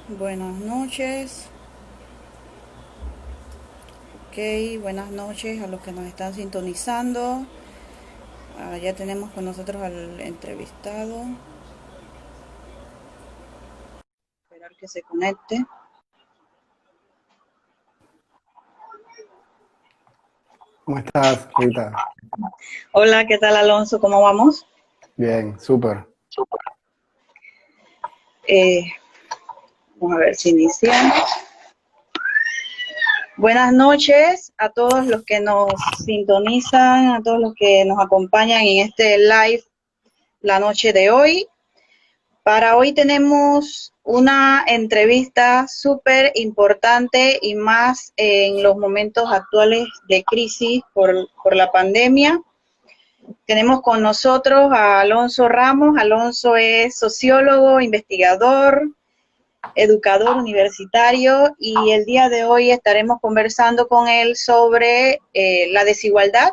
Buenas noches. Ok, buenas noches a los que nos están sintonizando. Ya tenemos con nosotros al entrevistado. Esperar que se conecte. ¿Cómo estás, Rita? Hola, ¿qué tal, Alonso? ¿Cómo vamos? Bien, súper. Eh, Vamos a ver si iniciamos. Buenas noches a todos los que nos sintonizan, a todos los que nos acompañan en este live la noche de hoy. Para hoy tenemos una entrevista súper importante y más en los momentos actuales de crisis por la pandemia. Tenemos con nosotros a Alonso Ramos. Alonso es sociólogo, investigador, educador universitario y el día de hoy estaremos conversando con él sobre la desigualdad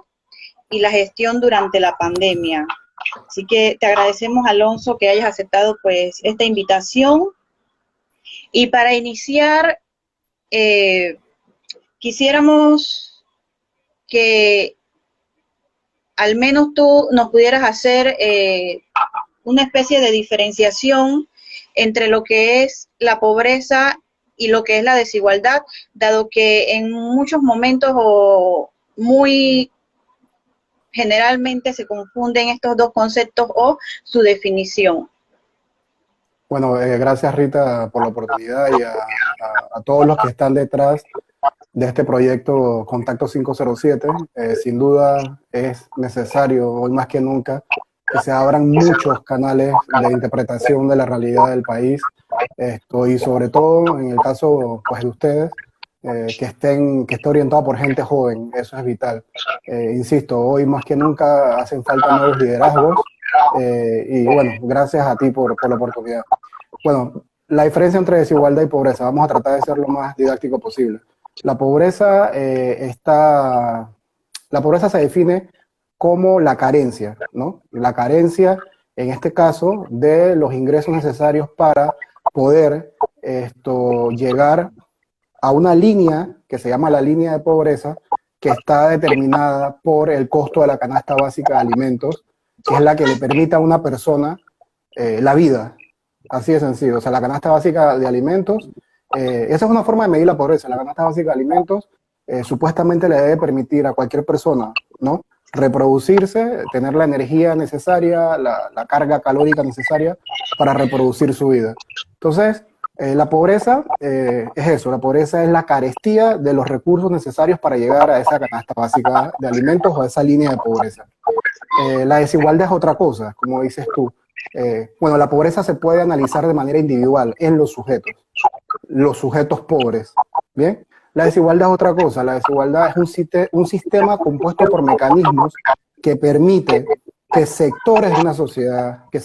y la gestión durante la pandemia. Así que te agradecemos, Alonso, que hayas aceptado pues esta invitación. Y para iniciar, eh, quisiéramos que al menos tú nos pudieras hacer una especie de diferenciación entre lo que es la pobreza y lo que es la desigualdad, dado que en muchos momentos o muy generalmente se confunden estos dos conceptos o su definición. Bueno, gracias, Rita, por la oportunidad y a todos los que están detrás de este proyecto Contacto 507. Sin duda es necesario, hoy más que nunca, que se abran muchos canales de interpretación de la realidad del país. Y sobre todo, en el caso pues, de ustedes, que esté orientado por gente joven, eso es vital. Insisto, hoy más que nunca hacen falta nuevos liderazgos y bueno, gracias a ti por la oportunidad. Bueno, la diferencia entre desigualdad y pobreza, vamos a tratar de ser lo más didáctico posible. La pobreza, la pobreza se define como la carencia, ¿no? La carencia, en este caso, de los ingresos necesarios para poder llegar a una línea que se llama la línea de pobreza, que está determinada por el costo de la canasta básica de alimentos, que es la que le permite a una persona la vida. Así de sencillo. O sea, la canasta básica de alimentos, esa es una forma de medir la pobreza. La canasta básica de alimentos supuestamente le debe permitir a cualquier persona, ¿no? Reproducirse, tener la energía necesaria, la carga calórica necesaria para reproducir su vida. Entonces, la pobreza es eso, la pobreza es la carestía de los recursos necesarios para llegar a esa canasta básica de alimentos o a esa línea de pobreza. La desigualdad es otra cosa, como dices tú. Bueno, la pobreza se puede analizar de manera individual en los sujetos pobres. ¿Bien? La desigualdad es otra cosa. La desigualdad es un sistema compuesto por mecanismos que permite que sectores de una sociedad, que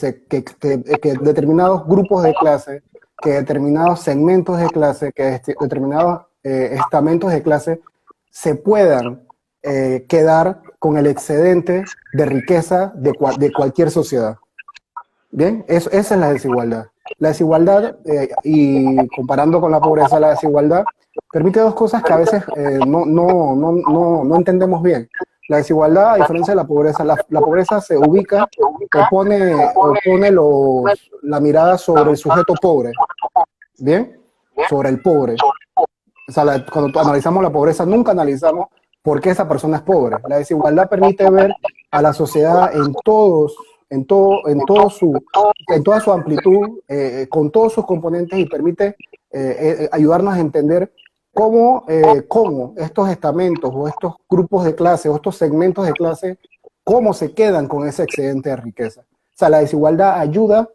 determinados grupos de clase, que determinados segmentos de clase, que determinados estamentos de clase se puedan quedar con el excedente de riqueza de cualquier sociedad. Bien, esa es la desigualdad. La desigualdad, y comparando con la pobreza, la desigualdad permite dos cosas que a veces no entendemos bien. La desigualdad, a diferencia de la pobreza se ubica o pone la mirada sobre el sujeto pobre, ¿bien? Sobre el pobre. O sea, cuando analizamos la pobreza, nunca analizamos por qué esa persona es pobre. La desigualdad permite ver a la sociedad en toda su amplitud, con todos sus componentes y permite ayudarnos a entender cómo estos estamentos o estos grupos de clase o estos segmentos de clase, cómo se quedan con ese excedente de riqueza. O sea, la desigualdad ayuda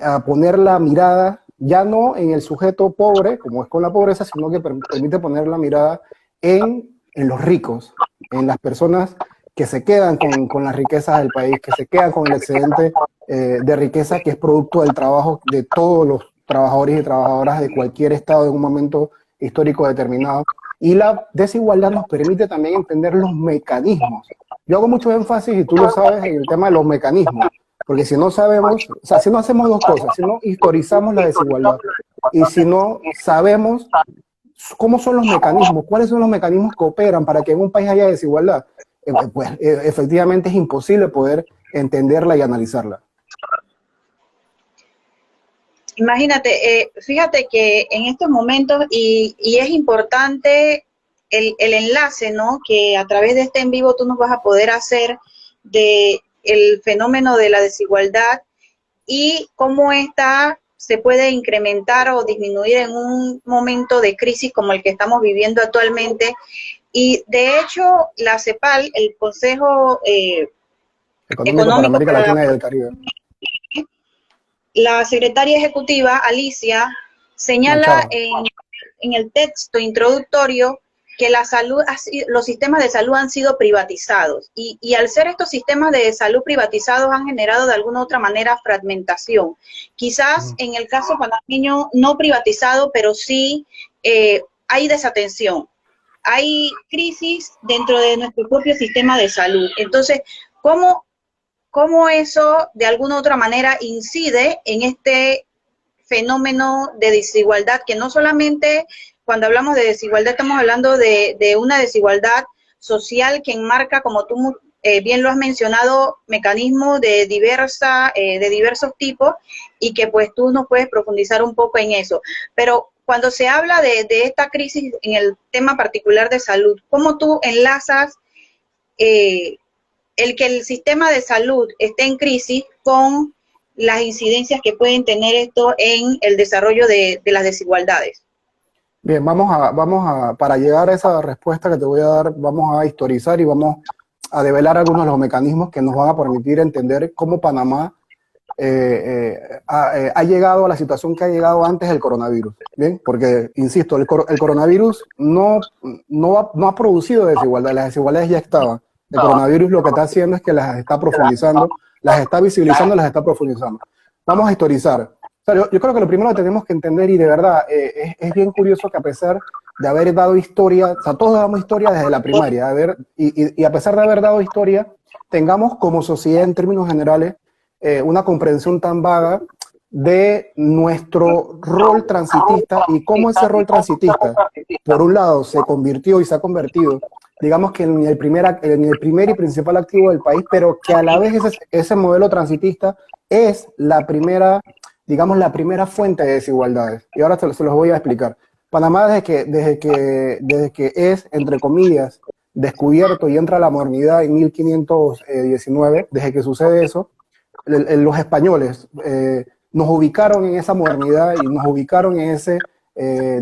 a poner la mirada ya no en el sujeto pobre, como es con la pobreza, sino que permite poner la mirada en los ricos, en las personas que se quedan con las riquezas del país, que se quedan con el excedente de riqueza que es producto del trabajo de todos los trabajadores y trabajadoras de cualquier estado en un momento histórico determinado. Y la desigualdad nos permite también entender los mecanismos. Yo hago mucho énfasis, y tú lo sabes, en el tema de los mecanismos, porque si no sabemos, o sea, si no hacemos dos cosas, si no historizamos la desigualdad y si no sabemos cómo son los mecanismos, cuáles son los mecanismos que operan para que en un país haya desigualdad, pues efectivamente es imposible poder entenderla y analizarla. Imagínate, fíjate que en estos momentos, y es importante el enlace, ¿no? Que a través de este en vivo tú nos vas a poder hacer de el fenómeno de la desigualdad y cómo esta se puede incrementar o disminuir en un momento de crisis como el que estamos viviendo actualmente. Y de hecho, la CEPAL, el Consejo Económico para Económico América para Latina y el Caribe. la secretaria ejecutiva, Alicia, señala Machado. en el texto introductorio que la salud, los sistemas de salud han sido privatizados y al ser estos sistemas de salud privatizados han generado de alguna u otra manera fragmentación. Quizás en el caso panameño no privatizado, pero sí hay desatención, hay crisis dentro de nuestro propio sistema de salud. Entonces, ¿cómo eso de alguna u otra manera incide en este fenómeno de desigualdad, que no solamente cuando hablamos de desigualdad estamos hablando de una desigualdad social que enmarca, como tú bien lo has mencionado, mecanismos de diversos tipos y que pues tú nos puedes profundizar un poco en eso. Pero cuando se habla de esta crisis en el tema particular de salud, ¿cómo tú enlazas el que el sistema de salud esté en crisis con las incidencias que pueden tener esto en el desarrollo de las desigualdades? Bien, para llegar a esa respuesta que te voy a dar, vamos a historizar y vamos a develar algunos de los mecanismos que nos van a permitir entender cómo Panamá ha llegado a la situación que ha llegado antes del coronavirus. Bien, porque, insisto, el coronavirus no ha producido desigualdad, las desigualdades ya estaban. El coronavirus lo que está haciendo es que las está profundizando, las está visibilizando, las está profundizando. Vamos a historizar. O sea, yo creo que lo primero que tenemos que entender, y de verdad, es bien curioso que a pesar de haber dado historia, o sea, todos damos historia desde la primaria, y a pesar de haber dado historia, tengamos como sociedad en términos generales una comprensión tan vaga de nuestro rol transitista y cómo ese rol transitista, por un lado, se convirtió y se ha convertido, digamos que en el primer y principal activo del país, pero que a la vez ese modelo transitista es la primera, digamos, la primera fuente de desigualdades. Y ahora se los voy a explicar. Panamá, desde que es, entre comillas, descubierto y entra a la modernidad en 1519, desde que sucede eso, los españoles nos ubicaron en esa modernidad y nos ubicaron en ese,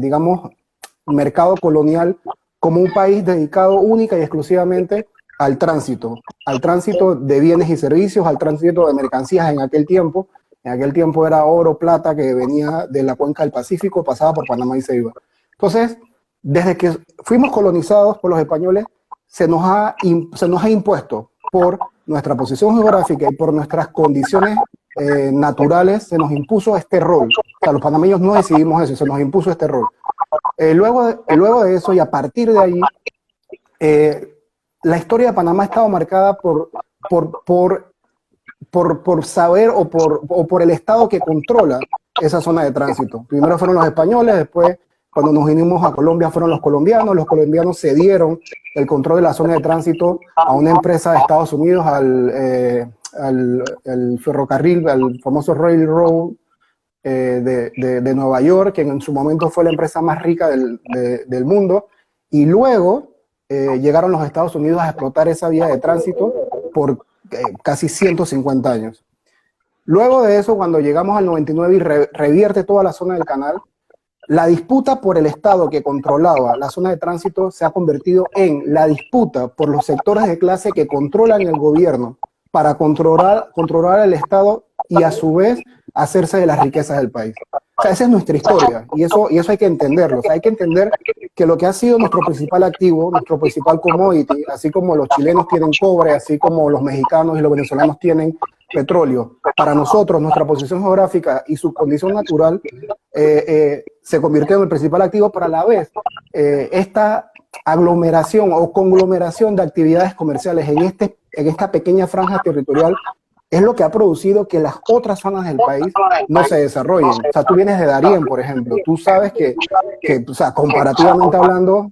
digamos, mercado colonial como un país dedicado única y exclusivamente al tránsito de bienes y servicios, al tránsito de mercancías en aquel tiempo. En aquel tiempo era oro, plata, que venía de la cuenca del Pacífico, pasaba por Panamá y se iba. Entonces, desde que fuimos colonizados por los españoles, se nos ha impuesto por nuestra posición geográfica y por nuestras condiciones naturales, se nos impuso este rol. O sea, los panameños no decidimos eso, se nos impuso este rol. Luego de eso y a partir de ahí, la historia de Panamá ha estado marcada por saber o por el Estado que controla esa zona de tránsito. Primero fueron los españoles, después cuando nos vinimos a Colombia fueron los colombianos cedieron el control de la zona de tránsito a una empresa de Estados Unidos, al ferrocarril, al famoso Railroad de Nueva York, que en su momento fue la empresa más rica del mundo, y luego llegaron los Estados Unidos a explotar esa vía de tránsito por casi 150 años. Luego de eso, cuando llegamos al 99 y revierte toda la zona del canal, la disputa por el Estado que controlaba la zona de tránsito se ha convertido en la disputa por los sectores de clase que controlan el gobierno para controlar el Estado y a su vez hacerse de las riquezas del país. O sea, esa es nuestra historia y eso hay que entenderlo. O sea, hay que entender que lo que ha sido nuestro principal activo, nuestro principal commodity, así como los chilenos tienen cobre, así como los mexicanos y los venezolanos tienen petróleo, para nosotros nuestra posición geográfica y su condición natural se convirtió en el principal activo, pero a la vez esta aglomeración o conglomeración de actividades comerciales en esta pequeña franja territorial es lo que ha producido que las otras zonas del país no se desarrollen. O sea, tú vienes de Darién, por ejemplo, tú sabes que o sea, comparativamente hablando,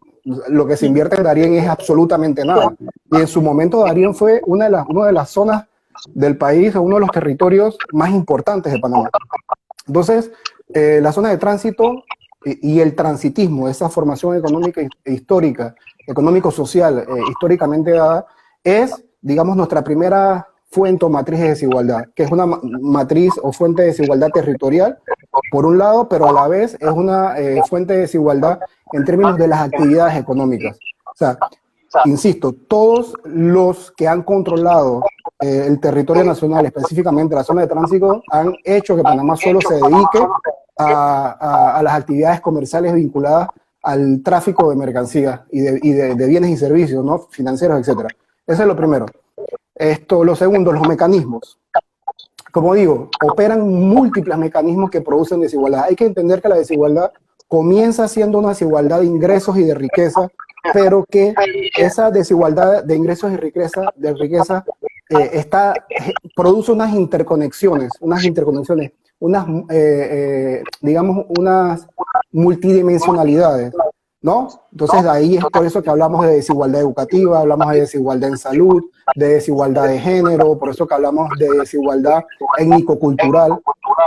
lo que se invierte en Darién es absolutamente nada. Y en su momento Darién fue una de las zonas del país, o uno de los territorios más importantes de Panamá. Entonces, la zona de tránsito y el transitismo, esa formación económica e histórica, económico-social, históricamente dada, es, digamos, nuestra primera fuente o matriz de desigualdad, que es una matriz o fuente de desigualdad territorial, por un lado, pero a la vez es una fuente de desigualdad en términos de las actividades económicas. O sea, insisto, todos los que han controlado el territorio nacional, específicamente la zona de tránsito, han hecho que Panamá solo se dedique a las actividades comerciales vinculadas al tráfico de mercancías y de bienes y servicios, ¿no? Financieros, etcétera. Eso es lo primero. Lo segundo, los mecanismos. Como digo, operan múltiples mecanismos que producen desigualdad. Hay que entender que la desigualdad comienza siendo una desigualdad de ingresos y de riqueza, pero que esa desigualdad de ingresos y riqueza produce digamos, unas multidimensionalidades, ¿no? Entonces, ahí es por eso que hablamos de desigualdad educativa, hablamos de desigualdad en salud, de desigualdad de género, por eso que hablamos de desigualdad étnico-cultural.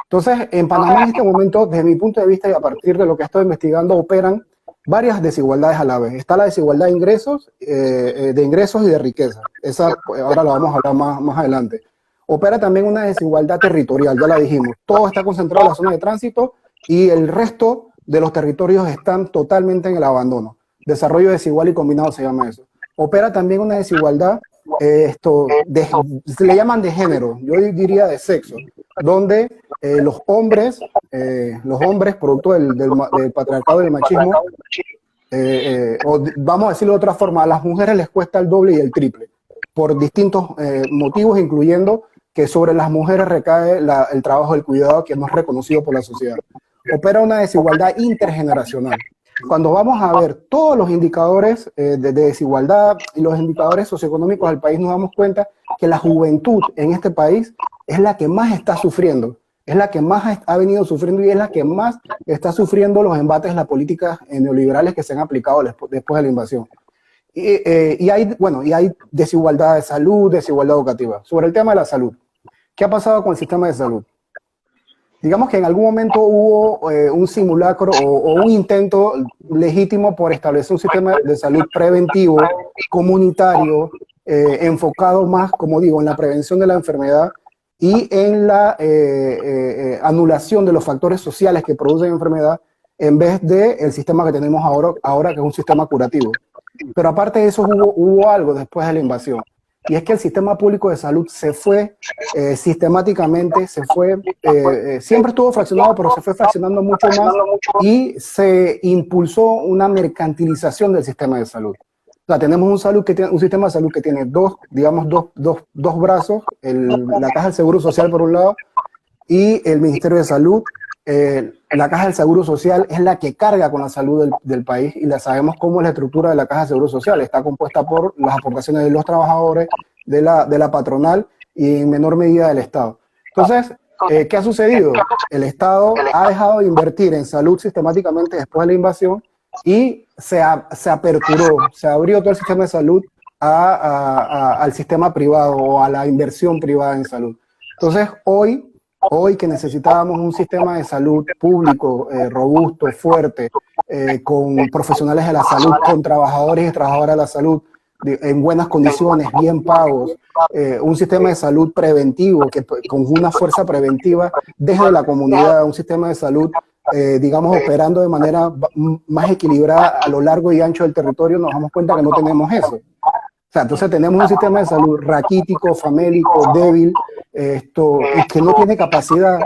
Entonces, en Panamá en este momento, desde mi punto de vista y a partir de lo que estoy investigando, operan varias desigualdades a la vez. Está la desigualdad de ingresos y de riqueza. Esa ahora la vamos a hablar más adelante. Opera también una desigualdad territorial, ya la dijimos. Todo está concentrado en la zona de tránsito y el resto de los territorios están totalmente en el abandono. Desarrollo desigual y combinado se llama eso. Opera también una desigualdad, se le llaman de género, yo diría de sexo, donde los hombres, producto del patriarcado y del machismo, vamos a decirlo de otra forma, a las mujeres les cuesta el doble y el triple, por distintos motivos, incluyendo que sobre las mujeres recae el trabajo del cuidado, que no es reconocido por la sociedad. Opera una desigualdad intergeneracional. Cuando vamos a ver todos los indicadores de desigualdad y los indicadores socioeconómicos del país, nos damos cuenta que la juventud en este país es la que más está sufriendo, es la que más ha venido sufriendo y es la que más está sufriendo los embates de las políticas neoliberales que se han aplicado después de la invasión. Y hay desigualdad de salud, desigualdad educativa. Sobre el tema de la salud, ¿qué ha pasado con el sistema de salud? Digamos que en algún momento hubo un simulacro o un intento legítimo por establecer un sistema de salud preventivo, comunitario, enfocado más, como digo, en la prevención de la enfermedad y en la anulación de los factores sociales que producen enfermedad, en vez del sistema que tenemos ahora, que es un sistema curativo. Pero aparte de eso hubo algo después de la invasión. Y es que el sistema público de salud se fue sistemáticamente, siempre estuvo fraccionado, pero se fue fraccionando mucho más y se impulsó una mercantilización del sistema de salud. O sea, tenemos un sistema de salud que tiene dos brazos, la Caja del Seguro Social por un lado y el Ministerio de Salud. La Caja del Seguro Social es la que carga con la salud del país y la sabemos cómo es la estructura de la Caja del Seguro Social. Está compuesta por las aportaciones de los trabajadores, de la patronal y en menor medida del Estado. Entonces, ¿qué ha sucedido? El Estado ha dejado de invertir en salud sistemáticamente después de la invasión y se aperturó, se abrió todo el sistema de salud al sistema privado o a la inversión privada en salud. Entonces, hoy que necesitábamos un sistema de salud público robusto, fuerte, con profesionales de la salud, con trabajadores y trabajadoras de la salud en buenas condiciones, bien pagos, un sistema de salud preventivo, con una fuerza preventiva desde la comunidad, un sistema de salud, digamos, operando de manera más equilibrada a lo largo y ancho del territorio, nos damos cuenta que no tenemos eso. O sea, entonces tenemos un sistema de salud raquítico, famélico, débil, que no tiene capacidad,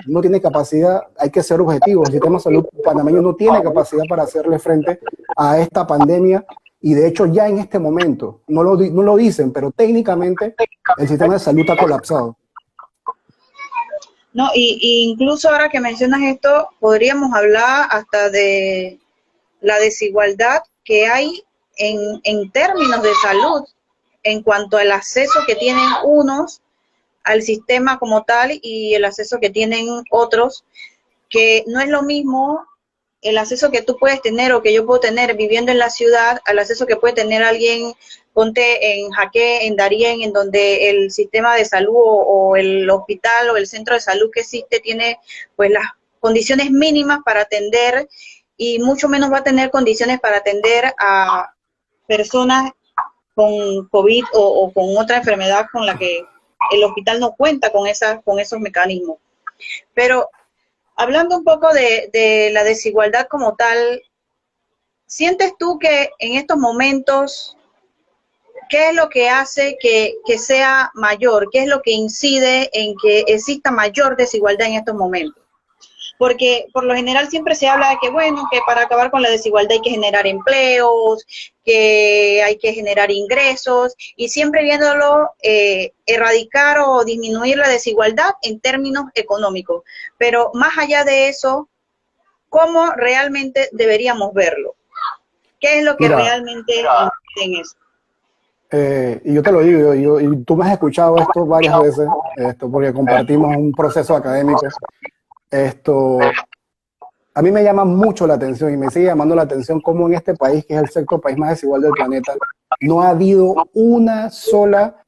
hay que ser objetivos. El sistema de salud panameño no tiene capacidad para hacerle frente a esta pandemia y de hecho ya en este momento, no lo dicen, pero técnicamente el sistema de salud ha colapsado. No, y incluso ahora que mencionas esto, podríamos hablar hasta de la desigualdad que hay en términos de salud, en cuanto al acceso que tienen unos al sistema como tal y el acceso que tienen otros, que no es lo mismo el acceso que tú puedes tener o que yo puedo tener viviendo en la ciudad al acceso que puede tener alguien, ponte en Jaque, en Darién, en donde el sistema de salud o el hospital o el centro de salud que existe tiene pues las condiciones mínimas para atender y mucho menos va a tener condiciones para atender a personas con COVID o con otra enfermedad con la que el hospital no cuenta con esos mecanismos. Pero hablando un poco de la desigualdad como tal, ¿sientes tú que en estos momentos, qué es lo que hace que sea mayor? ¿Qué es lo que incide en que exista mayor desigualdad en estos momentos? Porque por lo general siempre se habla de que, bueno, que para acabar con la desigualdad hay que generar empleos, que hay que generar ingresos, y siempre viéndolo erradicar o disminuir la desigualdad en términos económicos. Pero más allá de eso, ¿cómo realmente deberíamos verlo? ¿Qué es lo que realmente incide en eso? Y yo te lo digo, y tú me has escuchado esto varias veces, porque compartimos un proceso académico. A mí me llama mucho la atención y me sigue llamando la atención cómo en este país, que es el sexto país más desigual del planeta, no ha habido una sola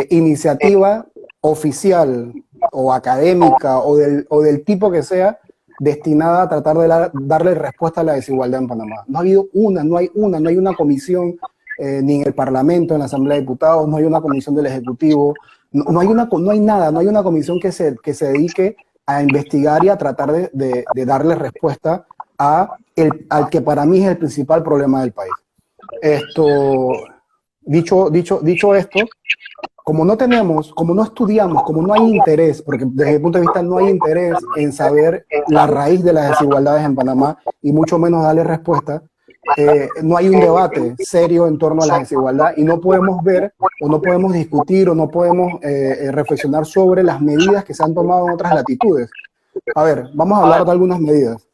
iniciativa oficial o académica o del tipo que sea destinada a tratar de darle respuesta a la desigualdad en Panamá. No ha habido no hay una comisión ni en el Parlamento, en la Asamblea de Diputados, no hay una comisión del Ejecutivo, no hay nada, no hay una comisión que se dedique a investigar y a tratar de darle respuesta al que para mí es el principal problema del país. Dicho esto, como no estudiamos, como no hay interés, porque desde mi punto de vista no hay interés en saber la raíz de las desigualdades en Panamá y mucho menos darle respuesta, no hay un debate serio en torno a la desigualdad y no podemos ver o no podemos discutir o no podemos reflexionar sobre las medidas que se han tomado en otras latitudes. A ver, vamos a hablar de algunas medidas.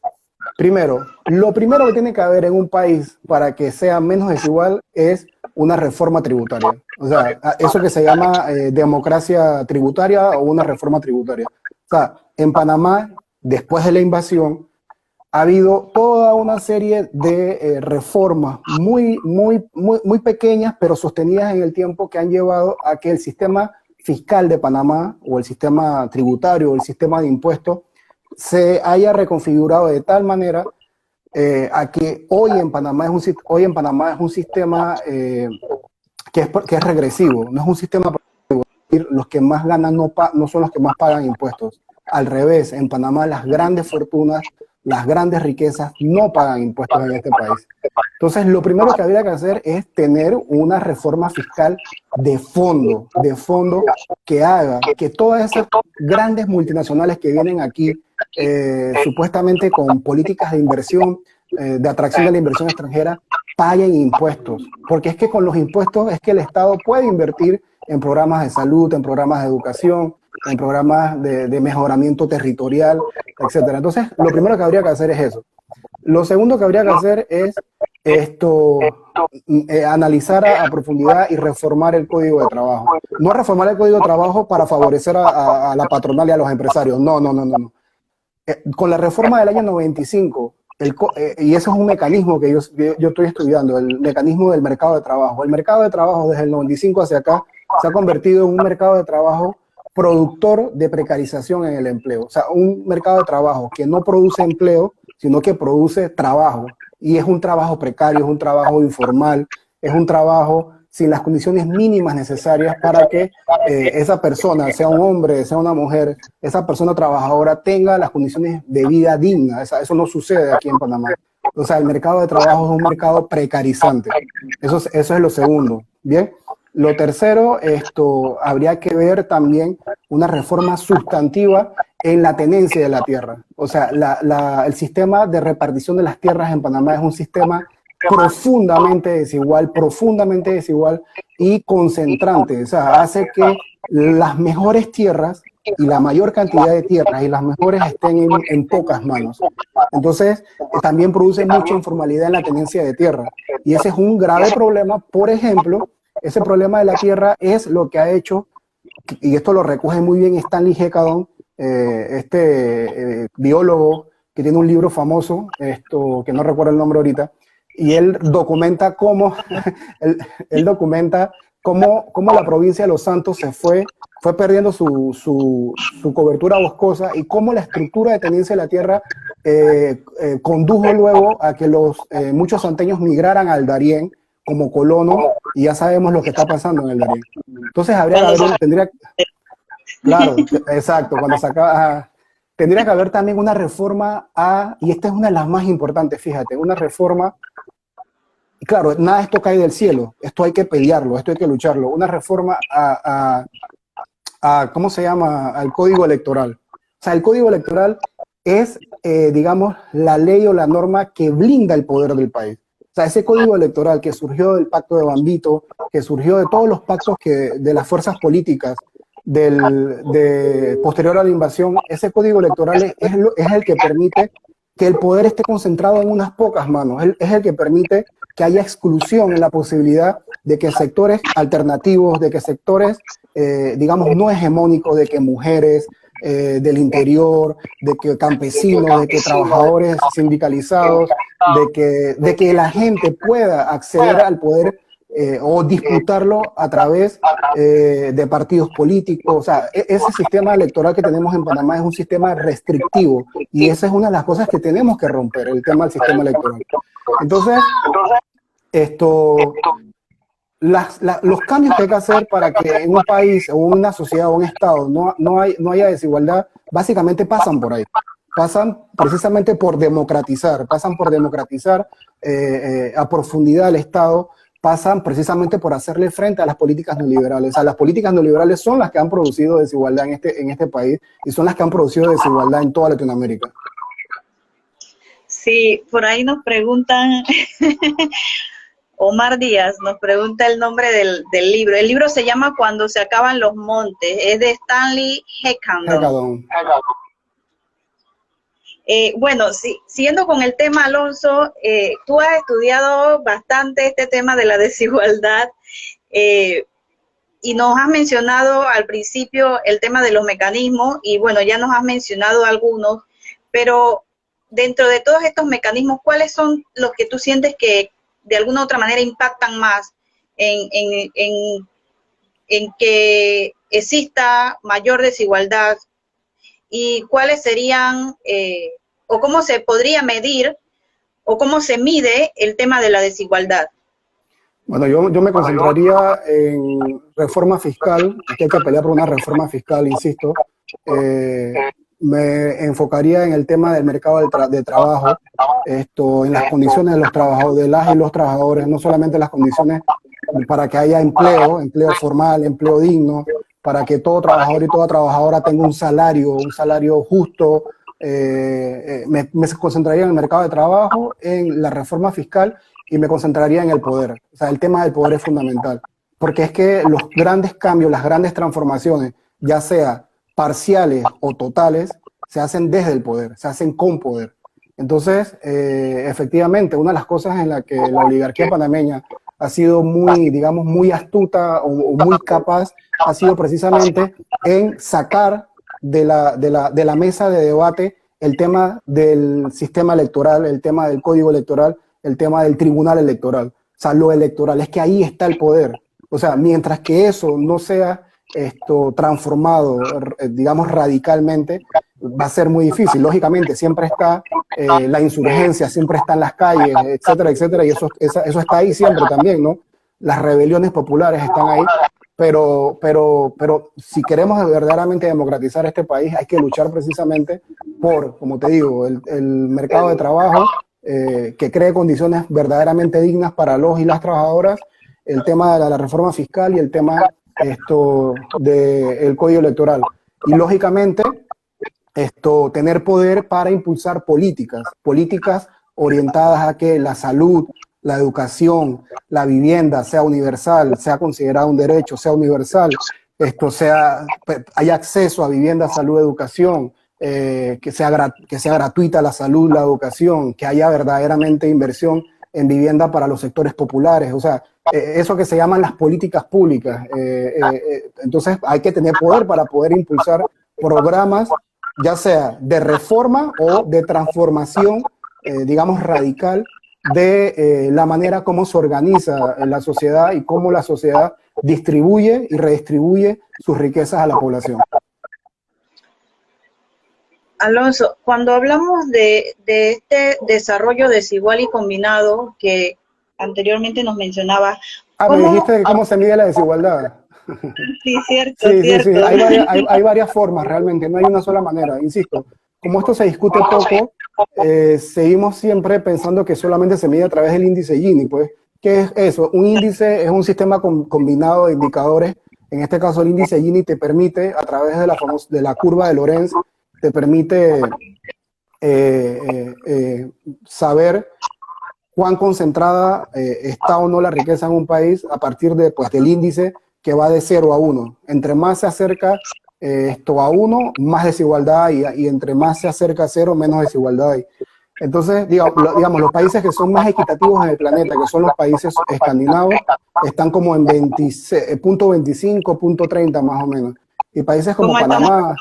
Primero, lo primero que tiene que haber en un país para que sea menos desigual es una reforma tributaria. O sea, eso que se llama democracia tributaria o una reforma tributaria. O sea, en Panamá, después de la invasión, ha habido toda una serie de reformas muy pequeñas, pero sostenidas en el tiempo, que han llevado a que el sistema fiscal de Panamá, o el sistema tributario, o el sistema de impuestos, se haya reconfigurado de tal manera a que hoy en Panamá es un sistema que es regresivo, no es un sistema para los que más ganan no son los que más pagan impuestos. Al revés, en Panamá las grandes fortunas, las grandes riquezas no pagan impuestos en este país. Entonces, lo primero que habría que hacer es tener una reforma fiscal de fondo que haga que todas esas grandes multinacionales que vienen aquí, supuestamente con políticas de inversión, de atracción de la inversión extranjera, paguen impuestos. Porque es que con los impuestos es que el Estado puede invertir en programas de salud, en programas de educación, en programas de mejoramiento territorial, etcétera. Entonces, lo primero que habría que hacer es eso. Lo segundo que habría que hacer es analizar a profundidad y reformar el Código de Trabajo. No reformar el Código de Trabajo para favorecer a la patronal y a los empresarios. No. Con la reforma del año 95, y eso es un mecanismo que yo estoy estudiando, el mecanismo del mercado de trabajo. El mercado de trabajo desde el 95 hacia acá se ha convertido en un mercado de trabajo productor de precarización en el empleo. O sea, un mercado de trabajo que no produce empleo, sino que produce trabajo. Y es un trabajo precario, es un trabajo informal, es un trabajo sin las condiciones mínimas necesarias para que esa persona, sea un hombre, sea una mujer, esa persona trabajadora tenga las condiciones de vida dignas. Eso no sucede aquí en Panamá. O sea, el mercado de trabajo es un mercado precarizante. Eso es lo segundo. Bien. Lo tercero, habría que ver también una reforma sustantiva en la tenencia de la tierra. O sea, el sistema de repartición de las tierras en Panamá es un sistema profundamente desigual y concentrante. O sea, hace que las mejores tierras y la mayor cantidad de tierras y las mejores estén en pocas manos. Entonces, también produce mucha informalidad en la tenencia de tierra. Y ese es un grave problema. Por ejemplo, ese problema de la tierra es lo que ha hecho y esto lo recoge muy bien Stanley Hecadon, biólogo que tiene un libro famoso, que no recuerdo el nombre ahorita, y él documenta cómo, él documenta cómo la provincia de Los Santos fue perdiendo su cobertura boscosa y cómo la estructura de tenencia de la tierra condujo luego a que muchos santeños migraran al Darién como colonos, y ya sabemos lo que está pasando en el Darién. Entonces claro, exacto, tendría que haber también una reforma y esta es una de las más importantes, fíjate, una reforma. Y claro, nada de esto cae del cielo, esto hay que pelearlo, esto hay que lucharlo. Una reforma ¿cómo se llama? Al Código Electoral. O sea, el Código Electoral es, digamos, la ley o la norma que blinda el poder del país. O sea, ese Código Electoral que surgió del Pacto de Bambito, que surgió de todos los pactos de las fuerzas políticas posterior a la invasión, ese Código Electoral es el que permite que el poder esté concentrado en unas pocas manos, es el que permite que haya exclusión en la posibilidad de que sectores alternativos, de que sectores, digamos, no hegemónicos, de que mujeres del interior, de que campesinos, de que trabajadores sindicalizados, de que la gente pueda acceder al poder o disputarlo a través de partidos políticos. O sea, ese sistema electoral que tenemos en Panamá es un sistema restrictivo y esa es una de las cosas que tenemos que romper, el tema del sistema electoral. Entonces, los cambios que hay que hacer para que en un país o una sociedad o un estado no haya desigualdad, básicamente pasan por ahí. Pasan precisamente por democratizar, a profundidad el Estado, pasan precisamente por hacerle frente a las políticas neoliberales. O sea, las políticas neoliberales son las que han producido desigualdad en este país y son las que han producido desigualdad en toda Latinoamérica. Sí, por ahí nos preguntan, Omar Díaz nos pregunta el nombre del libro. El libro se llama Cuando se acaban los montes, es de Stanley Hecadon. Bueno, siguiendo con el tema, Alonso, tú has estudiado bastante este tema de la desigualdad y nos has mencionado al principio el tema de los mecanismos y bueno, ya nos has mencionado algunos, pero dentro de todos estos mecanismos, ¿cuáles son los que tú sientes que de alguna u otra manera impactan más en que exista mayor desigualdad? ¿Y cuáles serían, o cómo se podría medir, o cómo se mide el tema de la desigualdad? Bueno, yo me concentraría en reforma fiscal, aquí hay que pelear por una reforma fiscal, insisto. Me enfocaría en el tema del mercado de trabajo, en las condiciones de de las y los trabajadores, no solamente las condiciones para que haya empleo formal, empleo digno, para que todo trabajador y toda trabajadora tenga un salario justo. Me concentraría en el mercado de trabajo, en la reforma fiscal y me concentraría en el poder. O sea, el tema del poder es fundamental, porque es que los grandes cambios, las grandes transformaciones, ya sea parciales o totales, se hacen desde el poder, se hacen con poder. Entonces, efectivamente, una de las cosas en las que la oligarquía panameña ha sido muy astuta o muy capaz, ha sido precisamente en sacar de la mesa de debate el tema del sistema electoral, el tema del código electoral, el tema del tribunal electoral. O sea, lo electoral, es que ahí está el poder. O sea, mientras que eso no sea transformado, digamos, radicalmente, va a ser muy difícil. Lógicamente, siempre está la insurgencia, siempre está en las calles, etcétera, etcétera, y eso está ahí siempre también, ¿no? Las rebeliones populares están ahí, pero si queremos verdaderamente democratizar este país, hay que luchar precisamente por, como te digo, el mercado de trabajo que cree condiciones verdaderamente dignas para los y las trabajadoras, el tema de la reforma fiscal y el tema del código electoral. Y lógicamente, tener poder para impulsar políticas orientadas a que la salud, la educación, la vivienda sea universal, sea considerada un derecho, sea universal, haya acceso a vivienda, salud, educación, que sea gratuita la salud, la educación, que haya verdaderamente inversión en vivienda para los sectores populares. O sea, eso que se llaman las políticas públicas. Entonces hay que tener poder para poder impulsar programas, ya sea de reforma o de transformación, digamos, radical de la manera como se organiza la sociedad y cómo la sociedad distribuye y redistribuye sus riquezas a la población. Alonso, cuando hablamos de este desarrollo desigual y combinado que anteriormente nos mencionaba, Me dijiste cómo se mide la desigualdad. Sí, cierto, Sí, cierto. sí, sí. Hay varias formas realmente, no hay una sola manera. Insisto, como esto se discute poco, seguimos siempre pensando que solamente se mide a través del índice Gini. Pues, ¿qué es eso? Un índice es un sistema combinado de indicadores. En este caso, el índice Gini te permite, a través de la curva de Lorenz, te permite saber cuán concentrada está o no la riqueza en un país a partir de, pues, del índice que va de 0 a 1. Entre más se acerca esto a 1, más desigualdad hay, y entre más se acerca a 0, menos desigualdad hay. Entonces, digamos, los países que son más equitativos en el planeta, que son los países escandinavos, están como en 25, punto 30 más o menos. Y países como Panamá,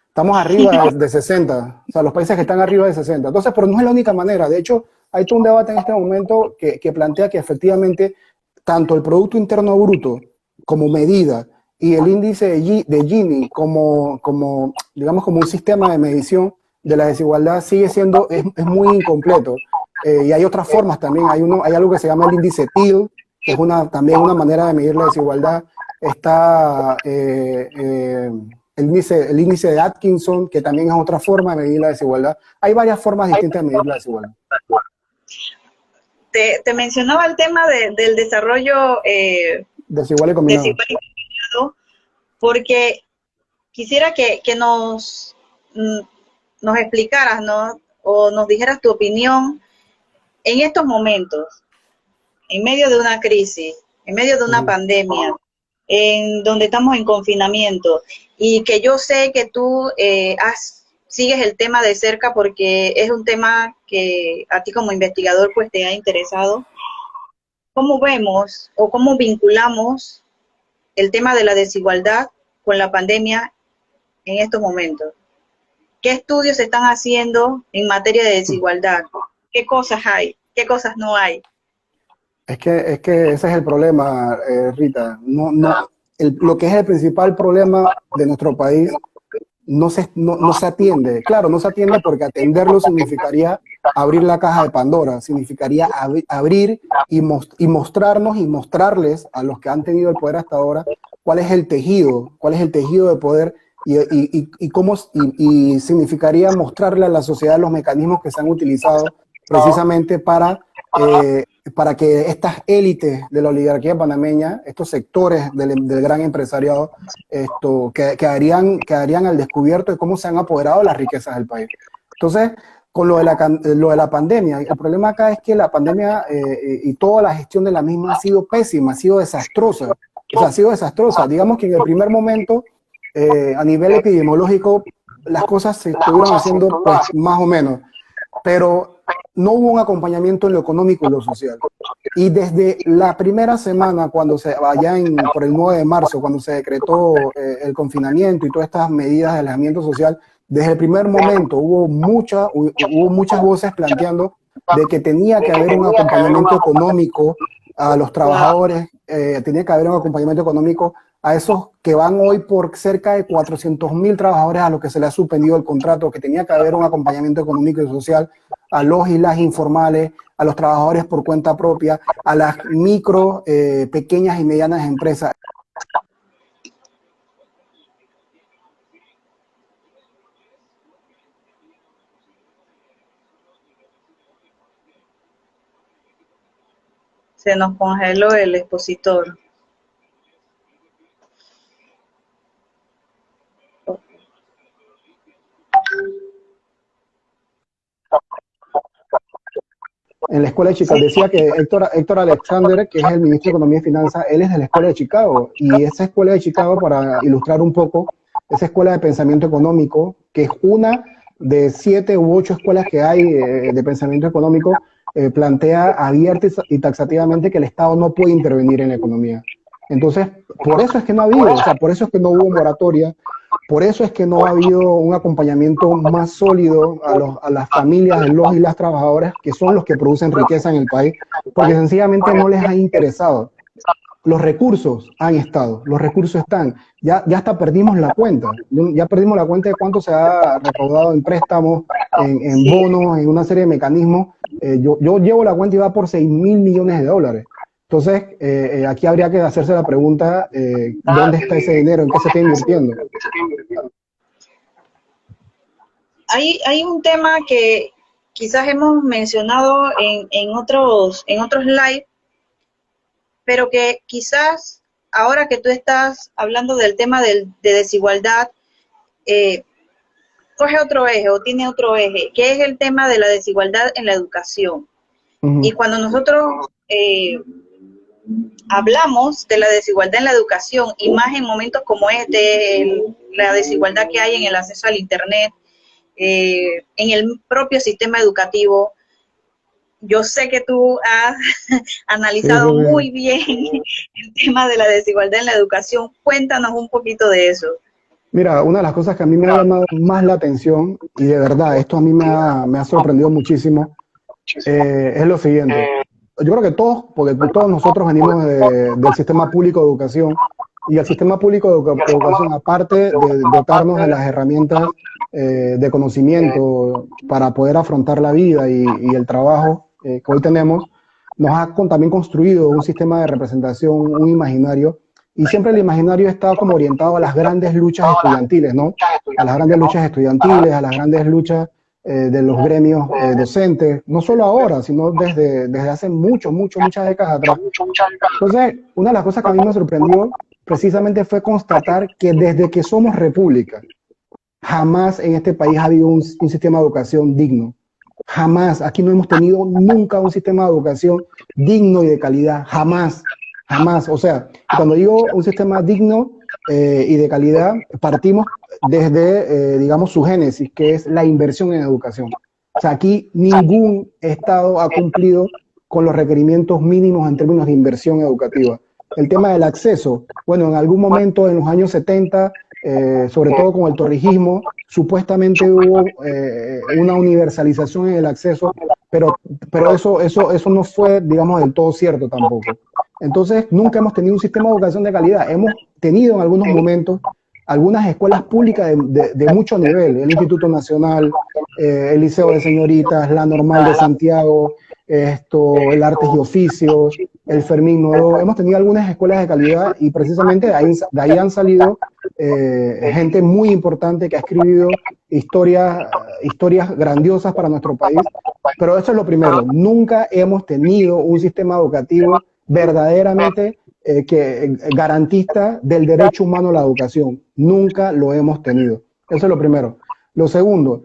estamos arriba de 60, o sea, los países que están arriba de 60. Entonces, pero no es la única manera. De hecho, hay todo un debate en este momento que plantea que efectivamente tanto el Producto Interno Bruto como medida y el índice de Gini digamos, como un sistema de medición de la desigualdad sigue siendo, es muy incompleto. Y hay otras formas también. Hay algo que se llama el índice TIL, que es también una manera de medir la desigualdad. Está el índice de Atkinson, que también es otra forma de medir la desigualdad. Hay varias formas distintas de medir la desigualdad. Te mencionaba el tema del desarrollo desigual y combinado, porque quisiera que nos explicaras, ¿no? O nos dijeras tu opinión en estos momentos, en medio de una crisis, en medio de una pandemia, en donde estamos en confinamiento, y que yo sé que tú sigues el tema de cerca porque es un tema que a ti como investigador pues te ha interesado. ¿Cómo vemos o cómo vinculamos el tema de la desigualdad con la pandemia en estos momentos? ¿Qué estudios se están haciendo en materia de desigualdad? ¿Qué cosas hay? ¿Qué cosas no hay? Es que ese es el problema, Rita. Lo que es el principal problema de nuestro país no se atiende. Claro, no se atiende porque atenderlo significaría abrir la caja de Pandora, significaría abrir y mostrarnos y mostrarles a los que han tenido el poder hasta ahora cuál es el tejido de poder y significaría mostrarle a la sociedad los mecanismos que se han utilizado precisamente para que estas élites de la oligarquía panameña, estos sectores del gran empresariado, quedarían al descubierto de cómo se han apoderado las riquezas del país. Entonces, con lo de la pandemia, el problema acá es que la pandemia y toda la gestión de la misma ha sido pésima, ha sido desastrosa. O sea, ha sido desastrosa. Digamos que en el primer momento, a nivel epidemiológico, las cosas se estuvieron haciendo pues más o menos, pero no hubo un acompañamiento en lo económico y lo social. Y desde la primera semana, por el 9 de marzo, cuando se decretó el confinamiento y todas estas medidas de alejamiento social, desde el primer momento hubo muchas voces planteando de que tenía que haber un acompañamiento económico a los trabajadores, tenía que haber un acompañamiento económico a esos que van hoy por cerca de 400.000 trabajadores a los que se les ha suspendido el contrato, que tenía que haber un acompañamiento económico y social a los y las informales, a los trabajadores por cuenta propia, a las micro, pequeñas y medianas empresas. Se nos congeló el expositor. En la Escuela de Chicago, decía que Héctor Alexander, que es el ministro de Economía y Finanzas, él es de la Escuela de Chicago, y esa Escuela de Chicago, para ilustrar un poco, esa Escuela de Pensamiento Económico, que es una de 7 u 8 escuelas que hay de pensamiento económico, plantea abierta y taxativamente que el Estado no puede intervenir en la economía. Entonces, por eso es que no ha habido, o sea, por eso es que no hubo moratoria, por eso es que no ha habido un acompañamiento más sólido a las familias de los y las trabajadoras, que son los que producen riqueza en el país, porque sencillamente no les ha interesado. Los recursos han estado, los recursos están, ya hasta perdimos la cuenta, ya perdimos la cuenta de cuánto se ha recaudado en préstamos, en Sí. bonos, en una serie de mecanismos. Yo llevo la cuenta y va por 6.000 millones de dólares. Entonces, aquí habría que hacerse la pregunta, ¿dónde está ese dinero? ¿En qué se está invirtiendo? Hay un tema que quizás hemos mencionado en otros live, pero que quizás ahora que tú estás hablando del tema de desigualdad, eh, coge otro eje o tiene otro eje, que es el tema de la desigualdad en la educación. Y Ujú. cuando nosotros hablamos de la desigualdad en la educación, y más en momentos como este, la desigualdad que hay en el acceso al Internet, en el propio sistema educativo, yo sé que tú has Sí, sí, analizado sí. muy bien el tema de la desigualdad en la educación. Cuéntanos un poquito de eso. Mira, una de las cosas que a mí me ha llamado más la atención, y de verdad, esto a mí me ha sorprendido muchísimo, es lo siguiente. Yo creo que todos, porque todos nosotros venimos del sistema público de educación, y el sistema público de educación, aparte de dotarnos de las herramientas de conocimiento para poder afrontar la vida y el trabajo que hoy tenemos, nos ha también construido un sistema de representación, un imaginario, y siempre el imaginario está como orientado a las grandes luchas estudiantiles, ¿no? A las grandes luchas estudiantiles, a las grandes luchas de los gremios docentes, no solo ahora, sino desde hace muchas décadas atrás. Entonces, una de las cosas que a mí me sorprendió precisamente fue constatar que desde que somos república, jamás en este país ha habido un sistema de educación digno. Jamás, aquí no hemos tenido nunca un sistema de educación digno y de calidad, jamás, jamás. O sea, y cuando digo un sistema digno y de calidad, partimos desde, digamos, su génesis, que es la inversión en educación. O sea, aquí ningún Estado ha cumplido con los requerimientos mínimos en términos de inversión educativa. El tema del acceso, bueno, en algún momento en los años 70, sobre todo con el torrijismo, supuestamente hubo una universalización en el acceso, pero eso no fue, digamos, del todo cierto tampoco. Entonces, nunca hemos tenido un sistema de educación de calidad. Hemos tenido en algunos momentos algunas escuelas públicas de mucho nivel, el Instituto Nacional, el Liceo de Señoritas, la Normal de Santiago, el Artes y Oficios, el Fermín Nodo. Hemos tenido algunas escuelas de calidad y precisamente de ahí han salido gente muy importante que ha escribido historias grandiosas para nuestro país. Pero eso es lo primero, nunca hemos tenido un sistema educativo verdaderamente garantista del derecho humano a la educación. Nunca lo hemos tenido. Eso es lo primero. Lo segundo,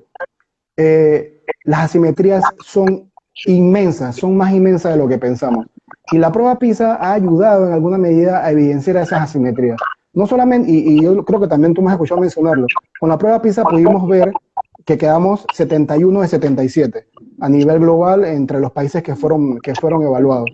las asimetrías son inmensas, son más inmensas de lo que pensamos. Y la prueba PISA ha ayudado en alguna medida a evidenciar esas asimetrías. No solamente, y yo creo que también tú me has escuchado mencionarlo, con la prueba PISA pudimos ver que quedamos 71 de 77 a nivel global entre los países que fueron evaluados.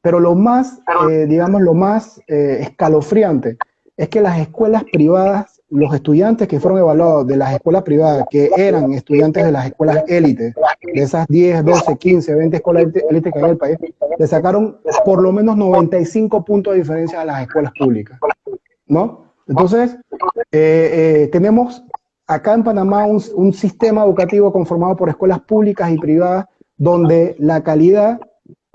Pero lo más, digamos, lo más escalofriante es que las escuelas privadas, los estudiantes que fueron evaluados de las escuelas privadas, que eran estudiantes de las escuelas élites, de esas 10, 12, 15, 20 escuelas élites que hay en el país, le sacaron por lo menos 95 puntos de diferencia a las escuelas públicas, ¿no? Entonces, tenemos acá en Panamá un sistema educativo conformado por escuelas públicas y privadas donde la calidad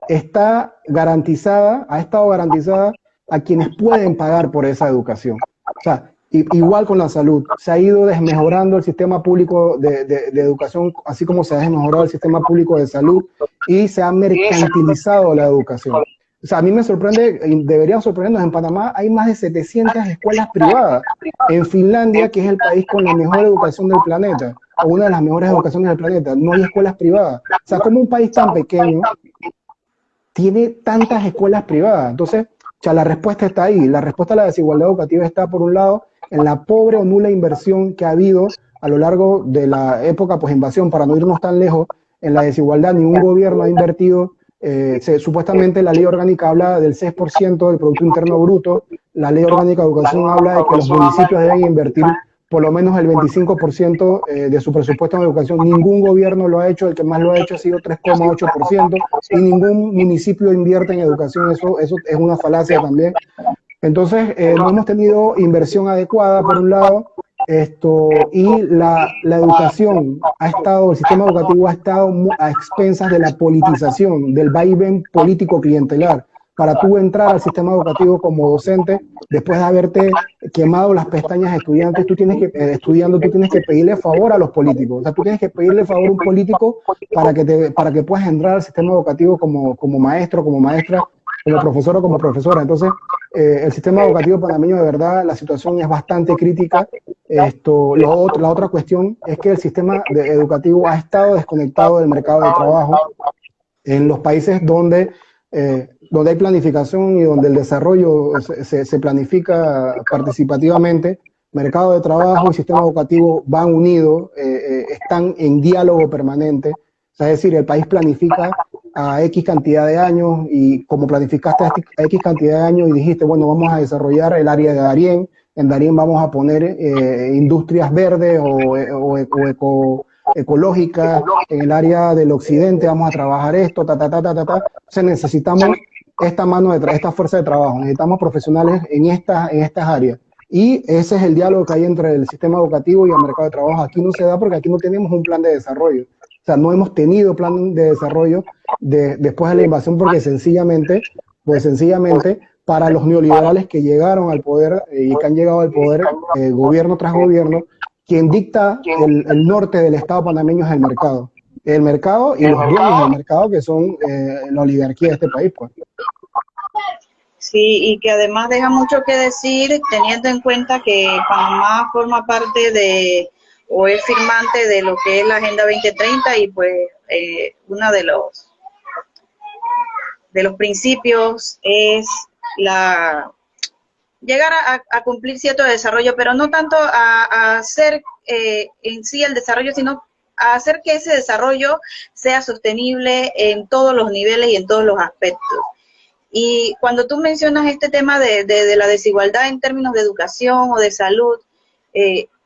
está garantizada, ha estado garantizada a quienes pueden pagar por esa educación. O sea, igual con la salud, se ha ido desmejorando el sistema público de educación, así como se ha desmejorado el sistema público de salud y se ha mercantilizado la educación. O sea, a mí me sorprende, y debería sorprendernos, en Panamá hay más de 700 escuelas privadas. En Finlandia, que es el país con la mejor educación del planeta, o una de las mejores educaciones del planeta, no hay escuelas privadas. O sea, como un país tan pequeño tiene tantas escuelas privadas. Entonces, o sea, la respuesta está ahí. La respuesta a la desigualdad educativa está, por un lado, en la pobre o nula inversión que ha habido a lo largo de la época post-invasión, para no irnos tan lejos, en la desigualdad, ningún gobierno ha invertido. Supuestamente la ley orgánica habla del 6% del Producto Interno Bruto, la ley orgánica de educación habla de que los municipios deben invertir por lo menos el 25% de su presupuesto en educación. Ningún gobierno lo ha hecho, el que más lo ha hecho ha sido 3,8% y ningún municipio invierte en educación, eso es una falacia también. Entonces, no hemos tenido inversión adecuada, por un lado, y la educación ha estado, el sistema educativo ha estado a expensas de la politización, del vaivén político clientelar. Para tú entrar al sistema educativo como docente, después de haberte quemado las pestañas estudiantes, tú tienes que pedirle favor a los políticos. O sea, tú tienes que pedirle favor a un político para que puedas entrar al sistema educativo como maestro, como maestra, como profesor o como profesora. Entonces, el sistema educativo panameño, de verdad, la situación es bastante crítica. La otra cuestión es que el sistema educativo ha estado desconectado del mercado de trabajo en los países donde hay planificación y donde el desarrollo se planifica participativamente. Mercado de trabajo y sistema educativo van unidos, están en diálogo permanente. O sea, es decir, el país planifica a X cantidad de años y como planificaste a X cantidad de años y dijiste, bueno, vamos a desarrollar el área de Darién, en Darién vamos a poner industrias verdes o ecológicas, en el área del occidente vamos a trabajar esto, Entonces necesitamos esta fuerza de trabajo, necesitamos profesionales en estas áreas. Y ese es el diálogo que hay entre el sistema educativo y el mercado de trabajo. Aquí no se da porque aquí no tenemos un plan de desarrollo. O sea, no hemos tenido plan de desarrollo después de la invasión porque sencillamente, para los neoliberales que llegaron al poder y que han llegado al poder gobierno tras gobierno, quien dicta el norte del Estado panameño es el mercado. El mercado y los dueños del mercado que son la oligarquía de este país, pues. Sí, y que además deja mucho que decir teniendo en cuenta que Panamá forma parte de o es firmante de lo que es la Agenda 2030 y pues uno de los principios es llegar a cumplir cierto desarrollo, pero no tanto a hacer en sí el desarrollo, sino a hacer que ese desarrollo sea sostenible en todos los niveles y en todos los aspectos. Y cuando tú mencionas este tema de la desigualdad en términos de educación o de salud,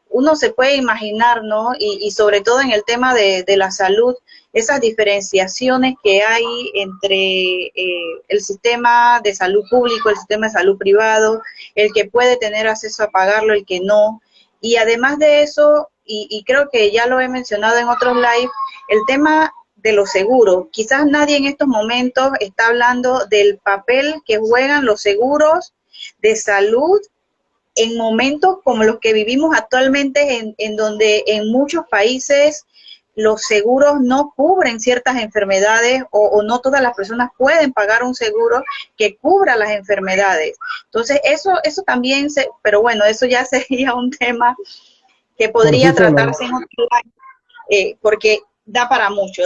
uno se puede imaginar, ¿no? Y sobre todo en el tema de la salud, esas diferenciaciones que hay entre el sistema de salud público, el sistema de salud privado, el que puede tener acceso a pagarlo, el que no. Y además de eso, y creo que ya lo he mencionado en otros live, el tema de los seguros. Quizás nadie en estos momentos está hablando del papel que juegan los seguros de salud en momentos como los que vivimos actualmente, en donde en muchos países los seguros no cubren ciertas enfermedades o no todas las personas pueden pagar un seguro que cubra las enfermedades. Entonces, eso también, pero bueno, eso ya sería un tema que podría tratarse en otro lugar, porque da para mucho.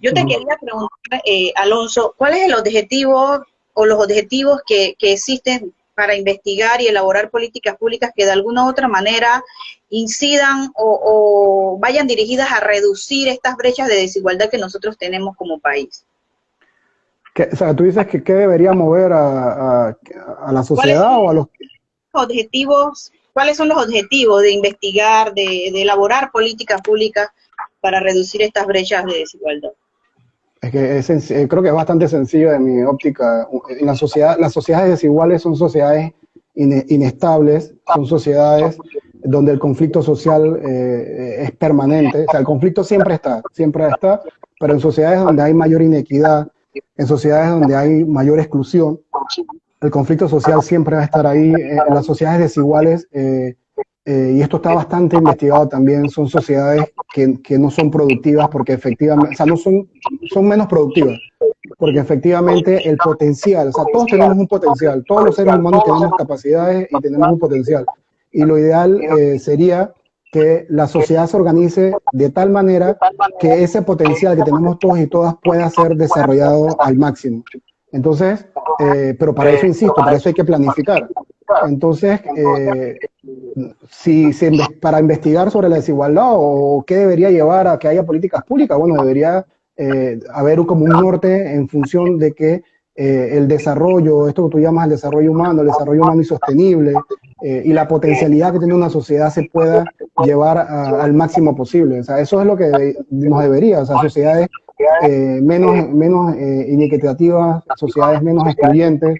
Yo te quería preguntar, Alonso, ¿cuál es el objetivo o los objetivos que existen para investigar y elaborar políticas públicas que de alguna u otra manera incidan o vayan dirigidas a reducir estas brechas de desigualdad que nosotros tenemos como país? O sea, tú dices que qué debería mover a la sociedad o a los objetivos. ¿Cuáles son los objetivos de investigar, de elaborar políticas públicas para reducir estas brechas de desigualdad? Es que creo que es bastante sencillo de mi óptica. En las sociedades desiguales son sociedades inestables, son sociedades donde el conflicto social es permanente. O sea, el conflicto siempre está, pero en sociedades donde hay mayor inequidad, en sociedades donde hay mayor exclusión, el conflicto social siempre va a estar ahí. En las sociedades desiguales, y esto está bastante investigado también, son sociedades que no son productivas porque efectivamente, o sea, son menos productivas, porque efectivamente el potencial, o sea, todos tenemos un potencial, todos los seres humanos tenemos capacidades y tenemos un potencial, y lo ideal sería que la sociedad se organice de tal manera que ese potencial que tenemos todos y todas pueda ser desarrollado al máximo. Entonces, pero para eso insisto, para eso hay que planificar. Entonces, para investigar sobre la desigualdad o qué debería llevar a que haya políticas públicas, bueno, debería haber como un norte en función de que el desarrollo, esto que tú llamas el desarrollo humano y sostenible, y la potencialidad que tiene una sociedad se pueda llevar al máximo posible. O sea, eso es lo que nos debería, o sea, sociedades menos inequitativas, sociedades menos excluyentes,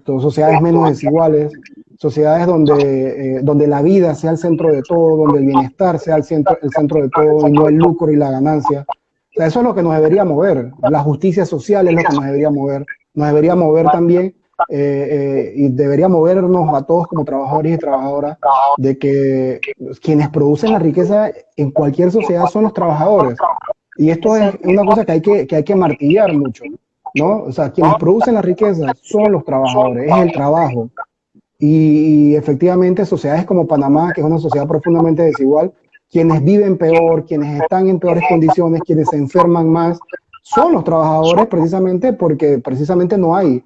sociedades menos desiguales, sociedades donde la vida sea el centro de todo, donde el bienestar sea el centro de todo y no el lucro y la ganancia. O sea, eso es lo que nos debería mover. La justicia social es lo que nos debería mover. Nos debería mover también y debería movernos a todos como trabajadores y trabajadoras de que quienes producen la riqueza en cualquier sociedad son los trabajadores. Y esto es una cosa que hay que martillar mucho, ¿no? O sea, quienes producen la riqueza son los trabajadores, es el trabajo. Y efectivamente sociedades como Panamá, que es una sociedad profundamente desigual, quienes viven peor, quienes están en peores condiciones, quienes se enferman más, son los trabajadores precisamente porque precisamente no hay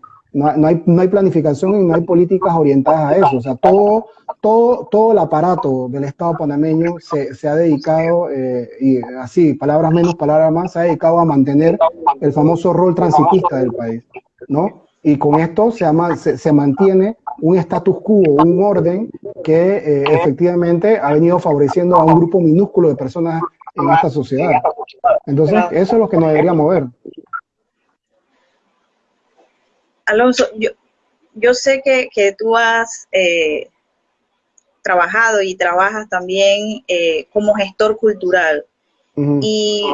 planificación y no hay políticas orientadas a eso. O sea, todo el aparato del Estado panameño se ha dedicado, y así, palabras menos, palabras más, se ha dedicado a mantener el famoso rol transitista del país, ¿no? Y con esto se mantiene un status quo, un orden que efectivamente ha venido favoreciendo a un grupo minúsculo de personas en esta sociedad. Entonces, eso es lo que nos debería mover. Alonso, yo sé que tú has trabajado y trabajas también como gestor cultural. Y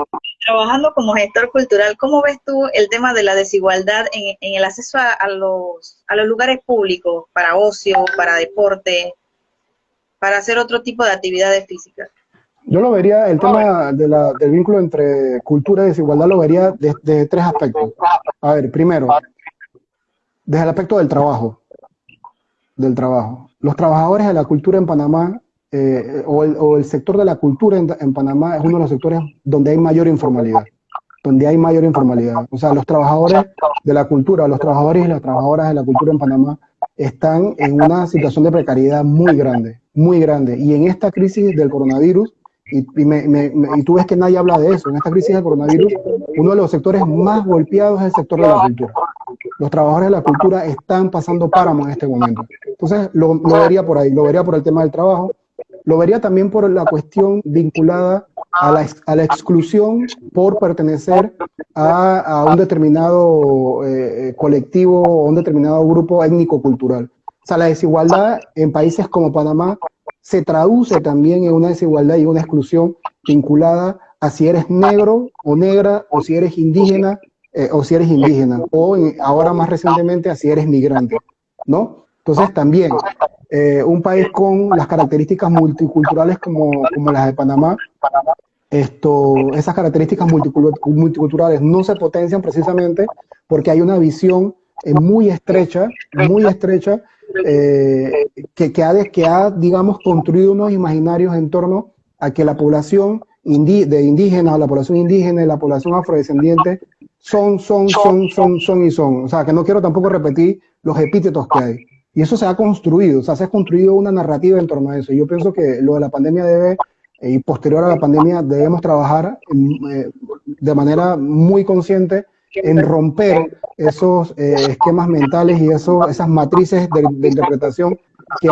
trabajando como gestor cultural, ¿cómo ves tú el tema de la desigualdad en el acceso a los lugares públicos para ocio, para deporte, para hacer otro tipo de actividades físicas? Yo lo vería, el tema del vínculo entre cultura y desigualdad lo vería desde tres aspectos. A ver, primero, desde el aspecto del trabajo. Los trabajadores de la cultura en Panamá, o el sector de la cultura en Panamá es uno de los sectores donde hay mayor informalidad. O sea, los trabajadores de la cultura, los trabajadores y las trabajadoras de la cultura en Panamá están en una situación de precariedad muy grande, muy grande. Y en esta crisis del coronavirus, y tú ves que nadie habla de eso, en esta crisis del coronavirus, uno de los sectores más golpeados es el sector de la cultura. Los trabajadores de la cultura están pasando páramo en este momento. Entonces, lo vería por ahí, lo vería por el tema del trabajo, lo vería también por la cuestión vinculada a la exclusión por pertenecer a un determinado colectivo o un determinado grupo étnico-cultural. O sea, la desigualdad en países como Panamá se traduce también en una desigualdad y una exclusión vinculada a si eres negro o negra, o si eres indígena, o ahora más recientemente a si eres migrante, ¿no? Entonces también un país con las características multiculturales como las de Panamá, esas características multiculturales no se potencian precisamente porque hay una visión muy estrecha, que ha, digamos, construido unos imaginarios en torno a que la población indígena, la población indígena y la población afrodescendiente son. O sea, que no quiero tampoco repetir los epítetos que hay. Y eso se ha construido, o sea, se ha construido una narrativa en torno a eso. Y yo pienso que lo de la pandemia y posterior a la pandemia, debemos trabajar de manera muy consciente en romper esos esquemas mentales y esas matrices de interpretación que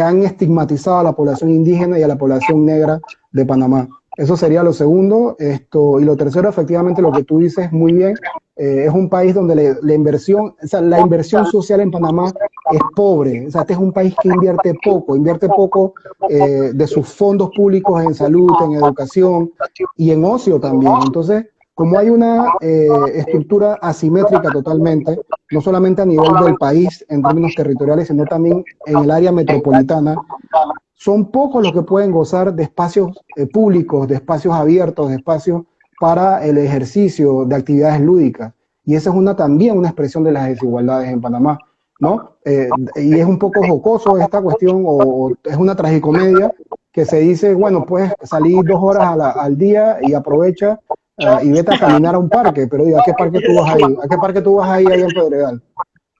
han estigmatizado a la población indígena y a la población negra de Panamá. Eso sería lo segundo. Y lo tercero, efectivamente, lo que tú dices muy bien, es un país donde la inversión social en Panamá es pobre. O sea, este es un país que invierte poco de sus fondos públicos en salud, en educación y en ocio también. Entonces, como hay una estructura asimétrica totalmente, no solamente a nivel del país en términos territoriales, sino también en el área metropolitana, son pocos los que pueden gozar de espacios públicos, de espacios abiertos, de espacios para el ejercicio de actividades lúdicas. Y esa es también una expresión de las desigualdades en Panamá, ¿no? Y es un poco jocoso esta cuestión, o es una tragicomedia, que se dice, bueno, puedes salir 2 horas al día y aprovecha y vete a caminar a un parque, pero digo, ¿a qué parque tú vas a ir? ¿A qué parque tú vas a ir allá en Pedregal?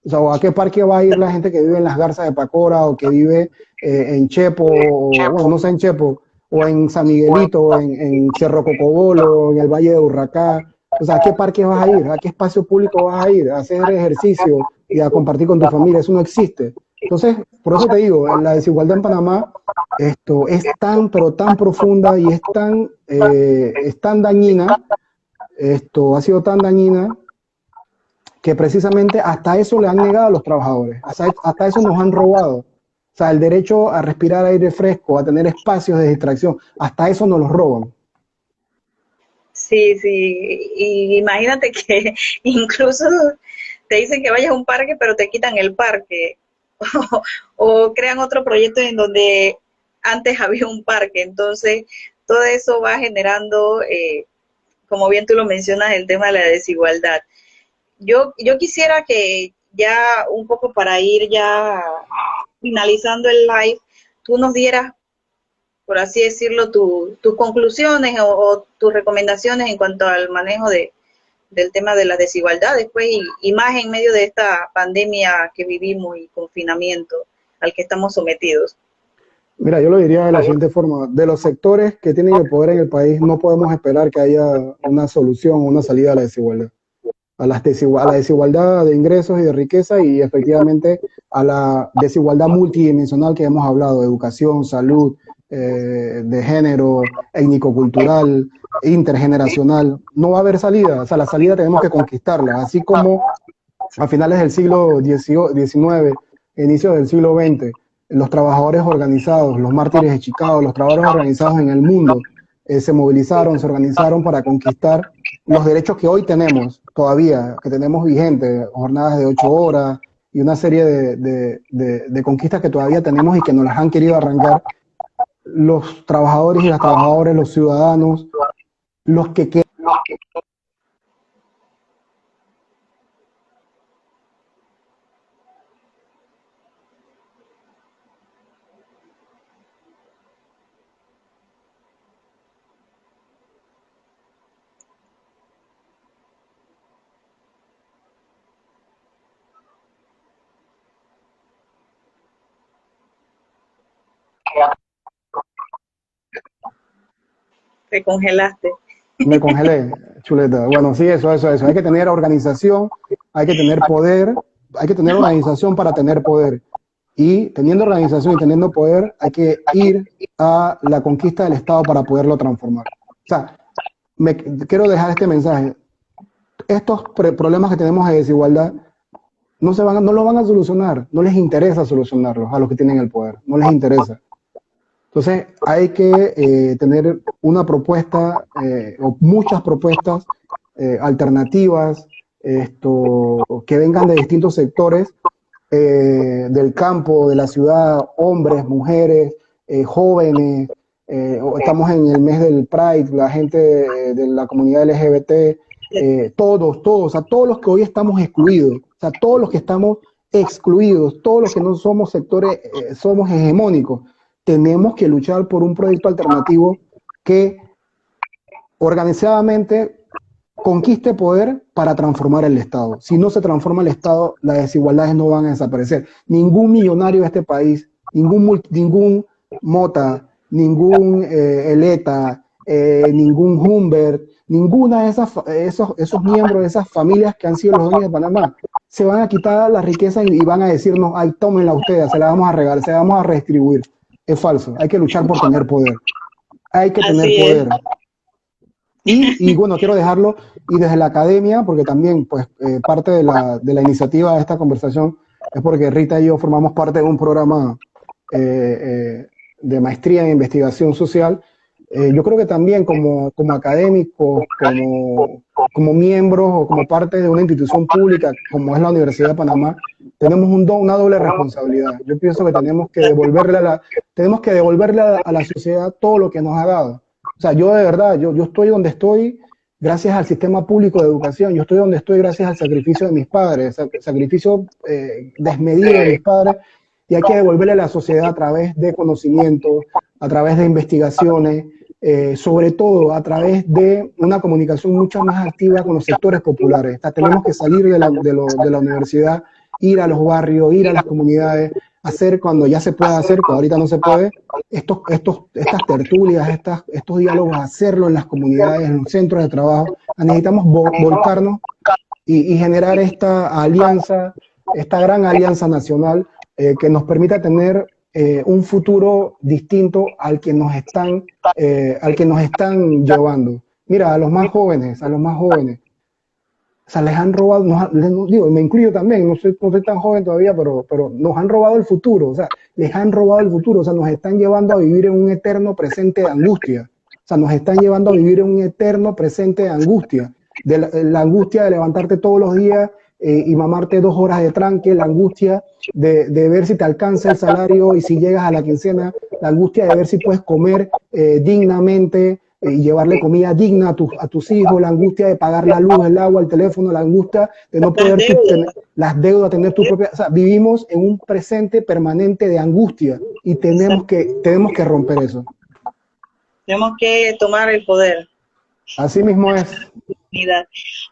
O sea, ¿o a qué parque va a ir la gente que vive en las Garzas de Pacora o que vive en Chepo, o, bueno, no sé en Chepo, o en San Miguelito, en Cerro Cocobolo, en el Valle de Urracá? O sea, ¿a qué parque vas a ir? ¿A qué espacio público vas a ir? ¿A hacer ejercicio y a compartir con tu familia? Eso no existe. Entonces, por eso te digo, la desigualdad en Panamá es tan, pero tan profunda y es tan dañina, ha sido tan dañina que precisamente hasta eso le han negado a los trabajadores, hasta eso nos han robado. O sea, el derecho a respirar aire fresco, a tener espacios de distracción, hasta eso nos los roban. Sí, sí, y imagínate que incluso te dicen que vayas a un parque, pero te quitan el parque, o crean otro proyecto en donde antes había un parque, entonces todo eso va generando, como bien tú lo mencionas, el tema de la desigualdad. Yo quisiera que ya un poco para ir ya finalizando el live, tú nos dieras, por así decirlo, tus conclusiones o tus recomendaciones en cuanto al manejo del tema de las desigualdades, pues, y más en medio de esta pandemia que vivimos y confinamiento al que estamos sometidos. Mira, yo lo diría de la siguiente forma, de los sectores que tienen el poder en el país, no podemos esperar que haya una solución o una salida a la desigualdad. A la desigualdad de ingresos y de riqueza y efectivamente a la desigualdad multidimensional que hemos hablado, educación, salud, de género, étnico-cultural, intergeneracional. No va a haber salida, o sea, la salida tenemos que conquistarla, así como a finales del siglo XIX, inicios del siglo XX, los trabajadores organizados, los mártires de Chicago, los trabajadores organizados en el mundo, se movilizaron, se organizaron para conquistar los derechos que hoy tenemos todavía, que tenemos vigentes, jornadas de 8 horas y una serie de conquistas que todavía tenemos y que nos las han querido arrancar los trabajadores y las trabajadoras, los ciudadanos, los que Te congelaste. me congelé, chuleta. Bueno, sí, eso. Hay que tener organización, hay que tener poder, hay que tener organización para tener poder. Y teniendo organización y teniendo poder, hay que ir a la conquista del Estado para poderlo transformar. O sea, quiero dejar este mensaje. Estos problemas que tenemos de desigualdad no lo van a solucionar, no les interesa solucionarlos a los que tienen el poder, no les interesa. Entonces hay que tener una propuesta o muchas propuestas alternativas que vengan de distintos sectores del campo, de la ciudad, hombres, mujeres, jóvenes. Estamos en el mes del Pride, la gente de la comunidad LGBT, todos, o sea, todos los que hoy estamos excluidos, o sea, todos los que estamos excluidos, todos los que no somos sectores, somos hegemónicos, tenemos que luchar por un proyecto alternativo que organizadamente conquiste poder para transformar el Estado. Si no se transforma el Estado, las desigualdades no van a desaparecer. Ningún millonario de este país, ningún Mota, ningún Eleta, ningún Humbert, ninguna de esos miembros de esas familias que han sido los dueños de Panamá, se van a quitar la riqueza y van a decirnos, ay, tómenla ustedes, se la vamos a regalar, se la vamos a redistribuir. Es falso, hay que luchar por tener poder. Hay que tener poder. Y bueno, quiero dejarlo, y desde la academia, porque también pues parte de la iniciativa de esta conversación es porque Rita y yo formamos parte de un programa de maestría en investigación social. Yo creo que también como académicos, como miembros o como parte de una institución pública como es la Universidad de Panamá, tenemos una doble responsabilidad. Yo pienso que tenemos que devolverle a la sociedad todo lo que nos ha dado. O sea, yo de verdad, yo estoy donde estoy gracias al sistema público de educación, yo estoy donde estoy gracias al sacrificio de mis padres, sacrificio desmedido de mis padres, y hay que devolverle a la sociedad a través de conocimiento, a través de investigaciones, sobre todo a través de una comunicación mucho más activa con los sectores populares. O sea, tenemos que salir de la universidad ir a los barrios, ir a las comunidades, hacer cuando ya se pueda hacer, cuando ahorita no se puede, estas tertulias, estos diálogos, hacerlo en las comunidades, en los centros de trabajo. Necesitamos volcarnos y generar esta alianza, esta gran alianza nacional que nos permita tener un futuro distinto al que nos están llevando. Mira, a los más jóvenes, o sea, les han robado, digo, me incluyo también, no soy tan joven todavía, pero nos han robado el futuro, o sea, les han robado el futuro, o sea, nos están llevando a vivir en un eterno presente de angustia, o sea, nos están llevando a vivir en un eterno presente de angustia, de la angustia de levantarte todos los días y mamarte 2 horas de tranque, la angustia de ver si te alcanza el salario y si llegas a la quincena, la angustia de ver si puedes comer dignamente, y llevarle comida digna a tus hijos, la angustia de pagar la luz, el agua, el teléfono, la angustia de no poder tener las deudas, tener tu propia... O sea, vivimos en un presente permanente de angustia y tenemos que romper eso. Tenemos que tomar el poder. Así mismo es.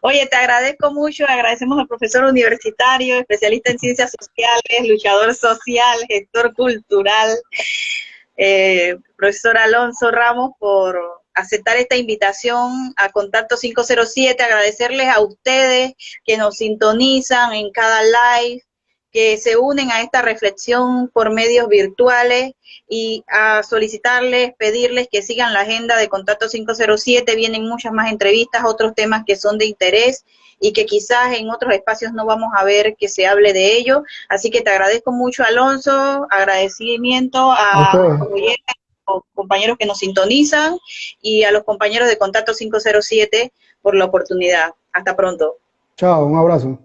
Oye, te agradezco mucho, agradecemos al profesor universitario, especialista en ciencias sociales, luchador social, gestor cultural, profesor Alonso Ramos, por aceptar esta invitación a Contacto 507, agradecerles a ustedes que nos sintonizan en cada live, que se unen a esta reflexión por medios virtuales y a solicitarles, pedirles que sigan la agenda de Contacto 507, vienen muchas más entrevistas, otros temas que son de interés y que quizás en otros espacios no vamos a ver que se hable de ello, así que te agradezco mucho, Alonso, agradecimiento a los compañeros que nos sintonizan y a los compañeros de Contacto 507 por la oportunidad. Hasta pronto. Chao, un abrazo.